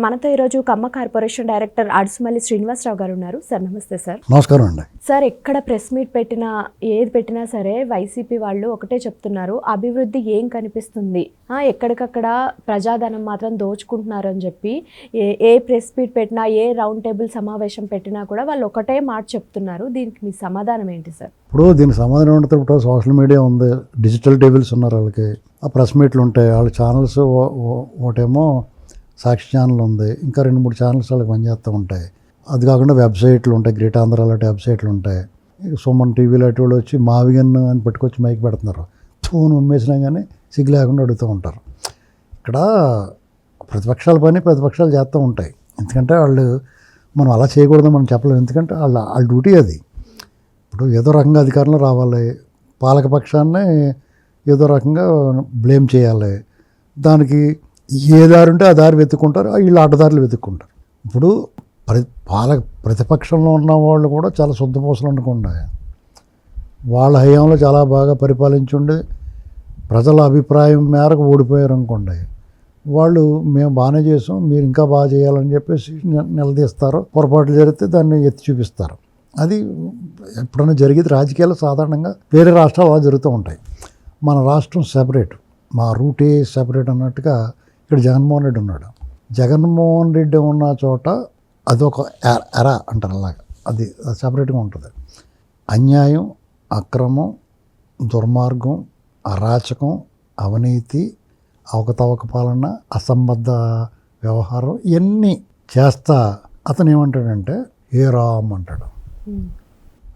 మనతో ఈరోజు కమ్మ corporation director Adusumalli Srinivasarao గారు ఉన్నారు. సార్ నమస్తే సార్. నమస్కారం అండి. సార్, ఎక్కడ ప్రెస్ మీట్ పెట్టినా ఏది పెట్టినా సరే వైసీపీ వాళ్ళు ఒకటే చెప్తున్నారు, అభివృద్ధి ఏం కనిపిస్తుంది, ఎక్కడికక్కడ ప్రజాధనం మాత్రం దోచుకుంటున్నారు అని చెప్పి ఏ ప్రెస్ మీట్ పెట్టినా ఏ రౌండ్ టేబుల్ సమావేశం పెట్టినా కూడా వాళ్ళు ఒకటే మాట చెప్తున్నారు. దీనికి మీ సమాధానం ఏంటి సార్? ఇప్పుడు దీనికి సమాధానం ఉంటుంది. ఇప్పుడు సోషల్ మీడియా ఉంది, డిజిటల్ టేబుల్స్ ఉన్నారు, వాళ్ళకి ఆ ప్రెస్ మీట్లు ఉంటాయి, వాళ్ళ ఛానల్స్ ఒకటేమో సాక్షి ఛానల్ ఉంది, ఇంకా 2-3 ఛానల్స్ వాళ్ళకి పనిచేస్తూ ఉంటాయి. అది కాకుండా వెబ్సైట్లు ఉంటాయి, గ్రేట్ ఆంధ్ర లాంటి వెబ్సైట్లు ఉంటాయి. సుమన్ టీవీ లాంటి వాళ్ళు వచ్చి మావిగన్ అని పెట్టుకొచ్చి మైక్ పెడుతున్నారు. తూను ఉమ్మేసినా కానీ సిగ్గు లేకుండా అడుగుతూ ఉంటారు. ఇక్కడ ప్రతిపక్షాల పని ప్రతిపక్షాలు చేస్తూ ఉంటాయి. ఎందుకంటే వాళ్ళు మనం అలా చేయకూడదు మనం చెప్పలేము. ఎందుకంటే వాళ్ళ డ్యూటీ అది. ఇప్పుడు ఏదో రకంగా అధికారంలో రావాలి, పాలకపక్షాన్ని ఏదో రకంగా బ్లేమ్ చేయాలి. దానికి ఏ దారి ఉంటే ఆ దారి వెతుక్కుంటారు, వీళ్ళు అడ్డదారులు వెతుక్కుంటారు. ఇప్పుడు ప్రతిపక్షంలో ఉన్న వాళ్ళు కూడా చాలా శుద్ధపూసలు అనుకోండి, వాళ్ళ హయాంలో చాలా బాగా పరిపాలించుండి ప్రజల అభిప్రాయం మేరకు ఓడిపోయారు అనుకోండి, వాళ్ళు మేము బాగానే చేసాం మీరు ఇంకా బాగా చేయాలని చెప్పేసి నిలదీస్తారు. పొరపాట్లు జరిగితే దాన్ని ఎత్తి చూపిస్తారు. అది ఎప్పుడైనా జరిగేది రాజకీయాలు సాధారణంగా వేరే రాష్ట్రాలు అలా జరుగుతూ ఉంటాయి. మన రాష్ట్రం సెపరేట్, మా రూటే సెపరేట్ అన్నట్టుగా ఇక్కడ జగన్మోహన్ రెడ్డి ఉన్నాడు. జగన్మోహన్ రెడ్డి ఉన్న చోట అదొక ఎర అంటారు, అలాగా అది సెపరేట్గా ఉంటుంది. అన్యాయం, అక్రమం, దుర్మార్గం, అరాచకం, అవినీతి, అవకతవక పాలన, అసంబద్ధ వ్యవహారం ఇవన్నీ చేస్తా అతను ఏమంటాడంటే ఏ రామ్ అంటాడు,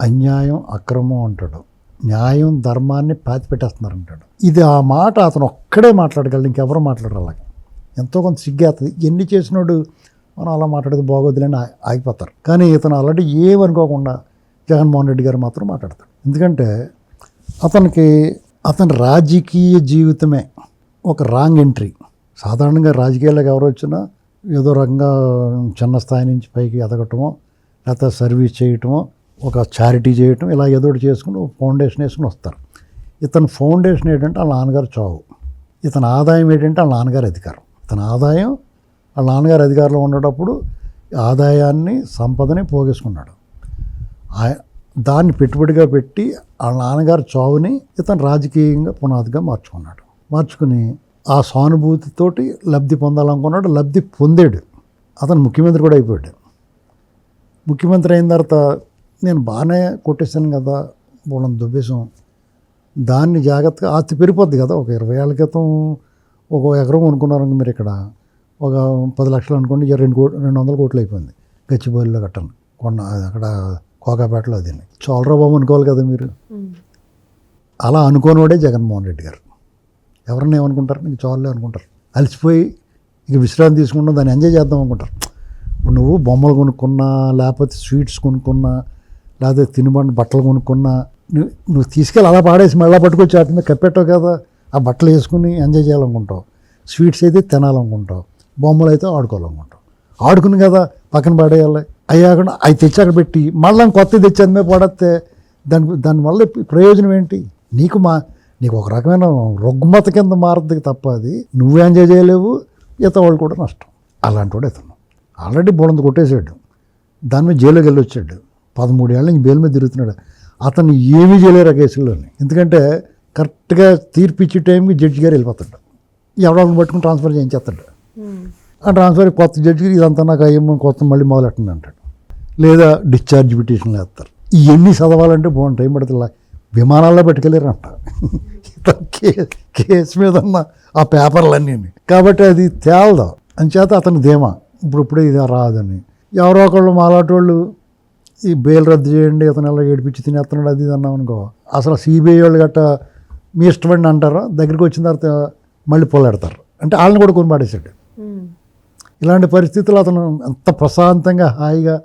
అన్యాయం అక్రమం అంటాడు, న్యాయం ధర్మాన్ని పాతిపెట్టేస్తున్నారు అంటాడు. ఇది ఆ మాట అతను ఒక్కడే మాట్లాడగలడు, ఇంకెవరు మాట్లాడరు. అలాగే ఎంతో కొంత సిగ్గేస్తుంది. ఎన్ని చేసినాడు మనం అలా మాట్లాడితే బాగోదులేని ఆగిపోతారు. కానీ ఇతను ఆల్రెడీ ఏమనుకోకుండా జగన్మోహన్ రెడ్డి గారు మాత్రం మాట్లాడతాడు. ఎందుకంటే అతని రాజకీయ జీవితమే ఒక రాంగ్ ఎంట్రీ. సాధారణంగా రాజకీయాలకు ఎవరు వచ్చినా ఏదో రకంగా చిన్న స్థాయి నుంచి పైకి ఎదగటమో, లేకపోతే సర్వీస్ చేయటమో, ఒక చారిటీ చేయటం, ఇలా ఏదో ఒకటి చేసుకుని ఫౌండేషన్ వేసుకుని వస్తారు. ఇతని ఫౌండేషన్ ఏంటంటే వాళ్ళ నాన్నగారు చావు, ఇతని ఆదాయం ఏంటంటే వాళ్ళ నాన్నగారి అధికారం. ఇతని ఆదాయం వాళ్ళ నాన్నగారి అధికారంలో ఉండేటప్పుడు ఆదాయాన్ని సంపదని పోగేసుకున్నాడు. దాన్ని పెట్టుబడిగా పెట్టి వాళ్ళ నాన్నగారి చావుని ఇతను రాజకీయంగా పునాదిగా మార్చుకుని ఆ సానుభూతితోటి లబ్ధి పొందాలనుకున్నాడు. లబ్ధి పొందాడు. అతను ముఖ్యమంత్రి కూడా అయిపోయాడు. ముఖ్యమంత్రి అయిన తర్వాత నేను బాగానే కొట్టేశాను కదా, బోళం దుబ్బేశాం, దాన్ని జాగ్రత్తగా ఆస్తి పెరిగిపోద్ది కదా. ఒక 20 ఏళ్ళ క్రితం ఒక ఎకరం కొనుక్కున్నారు మీరు, ఇక్కడ ఒక 10 లక్షలు అనుకోండి, 200 కోట్లు అయిపోయింది. గచ్చిబౌలిలో కట్టను అక్కడ కోకాపేటలో అది చాలరా బాబు అనుకోవాలి కదా మీరు. అలా అనుకోనివాడే జగన్మోహన్ రెడ్డి గారు. ఎవరన్నా ఏమనుకుంటారు, నీకు చాలే అనుకుంటారు. అలసిపోయి ఇక విశ్రాంతి తీసుకుంటాం, దాన్ని ఎంజాయ్ చేద్దాం అనుకుంటారు. ఇప్పుడు నువ్వు బొమ్మలు కొనుక్కున్నా, లేకపోతే స్వీట్స్ కొనుక్కున్నా, లేకపోతే తినుబండి బట్టలు కొనుక్కున్నా, నువ్వు తీసుకెళ్ళి అలా పాడేసి మళ్ళీ పట్టుకొచ్చి వాటి మీద కప్పెట్టావు కదా, ఆ బట్టలు వేసుకుని ఎంజాయ్ చేయాలనుకుంటావు. స్వీట్స్ అయితే తినాలనుకుంటావు, బొమ్మలు అయితే ఆడుకోవాలనుకుంటావు. ఆడుకుని కదా పక్కన పడేయాలి. అయ్యాకుండా అవి తెచ్చి అక్కడ పెట్టి మళ్ళీ కొత్త తెచ్చి అందే పడేస్తే దానివల్ల ప్రయోజనం ఏంటి? నీకు ఒక రకమైన రుగ్మత కింద మారుతుంది తప్ప అది నువ్వు ఎంజాయ్ చేయలేవు, వాళ్ళు కూడా నష్టం. అలాంటి వాడు ఇతను ఆల్రెడీ బోలంత కొట్టేసాడు, దాని మీద జైలుకి వెళ్ళి వచ్చాడు. 13 ఏళ్ళ నుంచి బెయిల్ మీద తిరుగుతున్నాడు. అతను ఏమీ చేయలేరు ఆ కేసుల్లోని. ఎందుకంటే కరెక్ట్గా తీర్పిచ్చే టైంకి జడ్జి గారు వెళ్ళిపోతాడు, ఎవరిని పట్టుకుని ట్రాన్స్ఫర్ చేయించేస్తాడు. ఆ ట్రాన్స్ఫర్ కొత్త జడ్జి ఇదంతా నాకు అయ్యమ్మ కొత్త మళ్ళీ మొదలెట్టండి అంటాడు, లేదా డిశ్చార్జ్ పిటిషన్లు వేస్తారు. ఇవన్నీ చదవాలంటే బాగుంది, టైం పడుతుంది. విమానాల్లో పెట్టుకెళ్ళారంట కేసు మీద ఉన్న ఆ పేపర్లన్నీ. కాబట్టి అది తేలదు అంచేత అతనికి ధీమా ఇప్పుడే ఇది రాదని. ఎవరో ఒకళ్ళు మాలాంటి వాళ్ళు ఈ బెయిల్ రద్దు చేయండి, అతను ఎలా ఏడిపించి తినేస్తున్నాడు అది ఇది అన్నాం అనుకో, అసలు సిబిఐ వాళ్ళు గట్ట మీ ఇష్టపడిన అంటారు. దగ్గరికి వచ్చిన తర్వాత మళ్ళీ పొలాడతారు. అంటే వాళ్ళని కూడా కొని పాడేశాడు. ఇలాంటి పరిస్థితులు అతను ఎంత ప్రశాంతంగా హాయిగా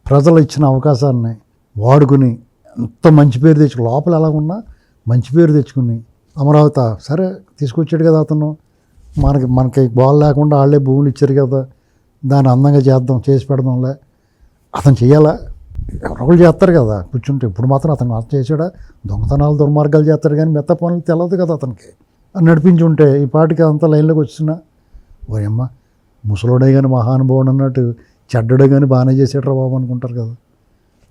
ప్రజలు ఇచ్చిన అవకాశాన్ని వాడుకుని ఎంత మంచి పేరు తెచ్చుకుని, లోపల ఎలా ఉన్నా మంచి పేరు తెచ్చుకుని అమరావతి సరే తీసుకొచ్చాడు కదా అతను. మనకి బాల్ లేకుండా వాళ్ళే భూములు ఇచ్చారు కదా, దాన్ని అందంగా చేసి పెడదాంలే. అతను చేయాలా? ఎవరొకళ్ళు చేస్తారు కదా కూర్చుంటే. ఇప్పుడు మాత్రం అతను చేసాడా? దొంగతనాలు దుర్మార్గాలు చేస్తాడు, కానీ మెత్త పనులు తెలియదు కదా అతనికి. నడిపించి ఉంటే ఈ పాటికి అంత లైన్లోకి వచ్చినా ఓయమ్మ ముసలోడే కానీ మహానుభావుడు అన్నట్టు చెడ్డడే కానీ బాగానే చేసాడురా బాబు అనుకుంటారు కదా.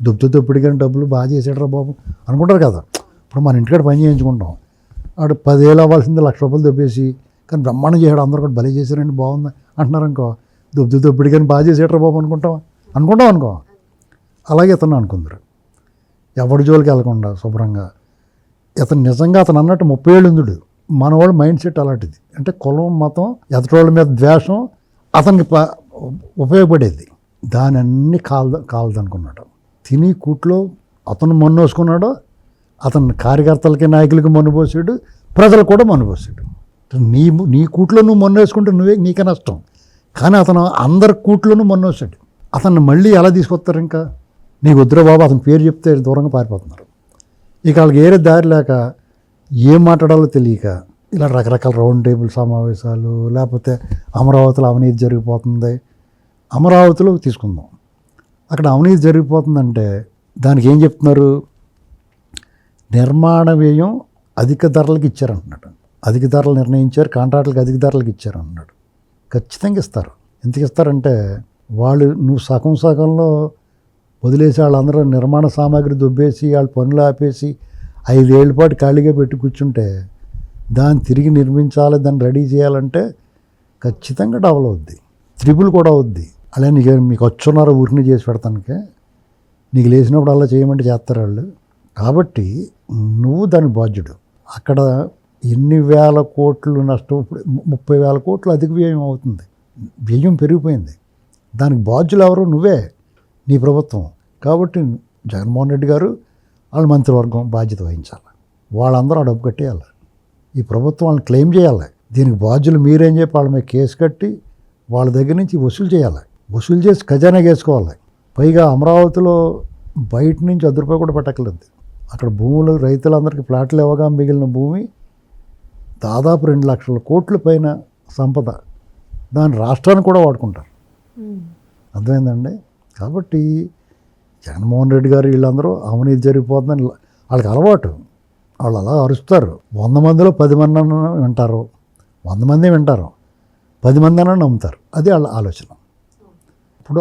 దుప్పు కానీ డబ్బులు బాగా చేసాడురా బాబు అనుకుంటారు కదా. ఇప్పుడు మన ఇంటికాడ పని చేయించుకుంటాం, ఆడు 10,000 అవ్వాల్సింది 1,00,000 రూపాయలు దొబ్బేసి కానీ బ్రహ్మాండం చేశాడు, అందరూ కూడా భలే చేశారండి బాగుంది అంటున్నారు అనుకో, దుప్పుడు కానీ బాగా చేసాడురా బాబు అనుకుంటాం అనుకో. అలాగే ఇతను అనుకుందరు, ఎవరి జోలికి వెళ్ళకుండా శుభ్రంగా. ఇతను నిజంగా అతను అన్నట్టు 30 ఏళ్ళు ఉందుడు. మనవాడు మైండ్ సెట్ అలాంటిది. అంటే కులం మతం ఎదటోళ్ళ మీద ద్వేషం అతనికి ఉపయోగపడేది. దాని అన్నీ కాలదనుకున్నాడు. తిని కూట్లో అతను మొన్నేసుకున్నాడు, అతను కార్యకర్తలకి నాయకులకి మొన్నుపోసాడు, ప్రజలు కూడా మొన్నుపోసాడు. నీ కూట్లో నువ్వు మొన్నేసుకుంటే నీకే నష్టం, కానీ అతను అందరి కూట్లోనూ మొన్నేసాడు. అతన్ని మళ్ళీ ఎలా తీసుకొస్తారు? ఇంకా నీకు వద్దురా బాబు అతని పేరు చెప్తే దూరంగా పారిపోతున్నారు. ఇక వాళ్ళకి ఏరే దారి లేక ఏం మాట్లాడాలో తెలియక ఇలా రకరకాల రౌండ్ టేబుల్ సమావేశాలు, లేకపోతే అమరావతిలో అవినీతి జరిగిపోతుంది. అమరావతిలో తీసుకుందాం, అక్కడ అవినీతి జరిగిపోతుందంటే దానికి ఏం చెప్తున్నారు? నిర్మాణ వ్యయం అధిక ధరలకు ఇచ్చారంటున్నాడు. అధిక ధరలు నిర్ణయించారు, కాంట్రాక్టులకు అధిక ధరలకు ఇచ్చారంటున్నాడు. ఖచ్చితంగా ఇస్తారు. ఎందుకు ఇస్తారంటే వాళ్ళు నువ్వు సగంలో వదిలేసి వాళ్ళందరూ నిర్మాణ సామాగ్రి దుబ్బేసి వాళ్ళ పనులు ఆపేసి 5 ఏళ్ల పాటు ఖాళీగా పెట్టి కూర్చుంటే దాన్ని తిరిగి నిర్మించాలి, దాన్ని రెడీ చేయాలంటే ఖచ్చితంగా డబల్ అవుద్ది, త్రిబుల్ కూడా అవుద్ది. అలా మీకు వచ్చున్నారో ఊరిని చేసి పెడతానికే, నీకు లేచినప్పుడు అలా చేయమంటే చేస్తారు వాళ్ళు. కాబట్టి నువ్వు దానికి బాధ్యుడు. అక్కడ ఎన్ని వేల కోట్లు నష్టం, 30,000 కోట్లు అధిక వ్యయం అవుతుంది. వ్యయం పెరిగిపోయింది. దానికి బాధ్యులు ఎవరు? నువ్వే, నీ ప్రభుత్వం. కాబట్టి జగన్మోహన్ రెడ్డి గారు వాళ్ళ మంత్రివర్గం బాధ్యత వహించాలి. వాళ్ళందరూ ఆ డబ్బు కట్టేయాలి. ఈ ప్రభుత్వం వాళ్ళని క్లెయిమ్ చేయాలి. దీనికి బాధ్యులు మీరేం చెప్పి వాళ్ళ మీద కేసు కట్టి వాళ్ళ దగ్గర నుంచి వసూలు చేయాలి. వసూలు చేసి ఖజానా వేసుకోవాలి. పైగా అమరావతిలో బయట నుంచి ₹10 కూడా పెట్టక్కర్లేదు. అక్కడ భూములు రైతులందరికీ ప్లాట్లు ఇవ్వగా మిగిలిన భూమి దాదాపు 2 లక్షల కోట్ల పైన సంపద. దాన్ని రాష్ట్రాన్ని కూడా వాడుకుంటారు. అర్థమైందండి? కాబట్టి జగన్మోహన్ రెడ్డి గారు వీళ్ళందరూ అవినీతి జరిగిపోతుందని వాళ్ళకి అలవాటు. వాళ్ళు అలా అరుస్తారు. 100 మందిలో 10 మంది వింటారు, 100 మంది వింటారు, 10 మంది అన్నా నమ్ముతారు. అది వాళ్ళ ఆలోచన. ఇప్పుడు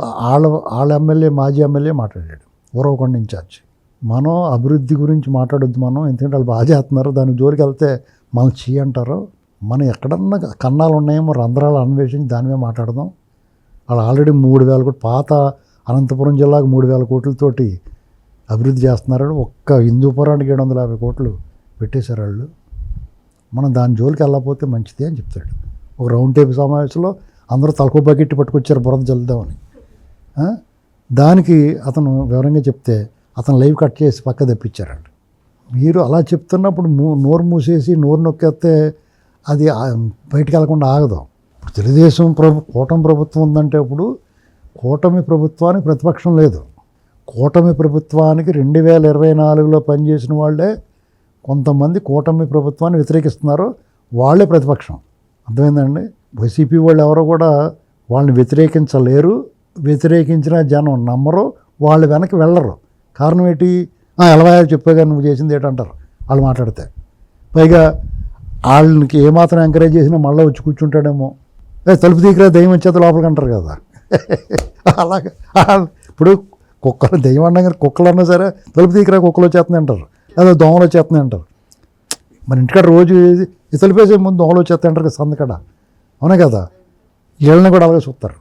వాళ్ళ ఎమ్మెల్యే, మాజీ ఎమ్మెల్యే మాట్లాడాడు, ఊరవకొండ ఇన్ఛార్జ్. మనం అభివృద్ధి గురించి మాట్లాడొద్దు మనం, ఎందుకంటే వాళ్ళు బాగా చేస్తున్నారు, దాని జోలికి వెళ్తే మనం అంటారు. మనం ఎక్కడన్నా కన్నాలు ఉన్నాయేమో రంధ్రాలు అన్వేషించి దాని మీద మాట్లాడదాం. వాళ్ళు ఆల్రెడీ 3,000 కోట్లు, పాత అనంతపురం జిల్లాకు 3,000 కోట్లతోటి అభివృద్ధి చేస్తున్నారు. ఒక్క హిందూపురానికి 750 కోట్లు పెట్టేశారు వాళ్ళు. మనం దాని జోలికి వెళ్ళకపోతే మంచిది అని చెప్తాడు. ఒక రౌండ్ టేబుల్ సమావేశంలో అందరూ తలకో బకెట్ పట్టుకొచ్చారు బురద జల్లుదామని. దానికి అతను వివరంగా చెప్తే అతను లైవ్ కట్ చేసి పక్క తెప్పించారండి. మీరు అలా చెప్తున్నప్పుడు నోరు మూసేసి నోరు నొక్కేస్తే అది బయటికి వెళ్లకుండా ఆగదు. తెలుగుదేశం కూటమి ప్రభుత్వం ఉందంటే ఇప్పుడు కూటమి ప్రభుత్వానికి ప్రతిపక్షం లేదు. కూటమి ప్రభుత్వానికి 2024లో పనిచేసిన వాళ్ళే కొంతమంది కూటమి ప్రభుత్వాన్ని వ్యతిరేకిస్తున్నారు, వాళ్ళే ప్రతిపక్షం. అర్థమైందండి? వైసీపీ వాళ్ళు ఎవరో కూడా వాళ్ళని వ్యతిరేకించలేరు, వ్యతిరేకించిన జనం నమ్మరు, వాళ్ళు వెనక్కి వెళ్ళరు. కారణం ఏంటి? ఎలవా చెప్పేగా నువ్వు చేసింది ఏంటంటారు వాళ్ళు మాట్లాడితే. పైగా వాళ్ళకి ఏమాత్రం ఎంకరేజ్ చేసినా మళ్ళీ వచ్చి కూర్చుంటాడేమో, తలుపు తీకరా దయ్యం వచ్చేది లోపలికి అంటారు కదా. అలాగే ఇప్పుడు కుక్కలు దయ్యం అన్నా కానీ కుక్కలు అన్నా సరే తలుపు తీకరా కుక్కలు వచ్చేస్తున్నాయి అంటారు, అదే దోమలు వచ్చేస్తున్నాయి అంటారు. మన ఇంటికాడ రోజు తలుపేసే ముందు దోమలు వచ్చేస్తాయి అంటారు కదా సందకడ, అవునా కదా? వీళ్ళని కూడా అలాగే చూస్తారు.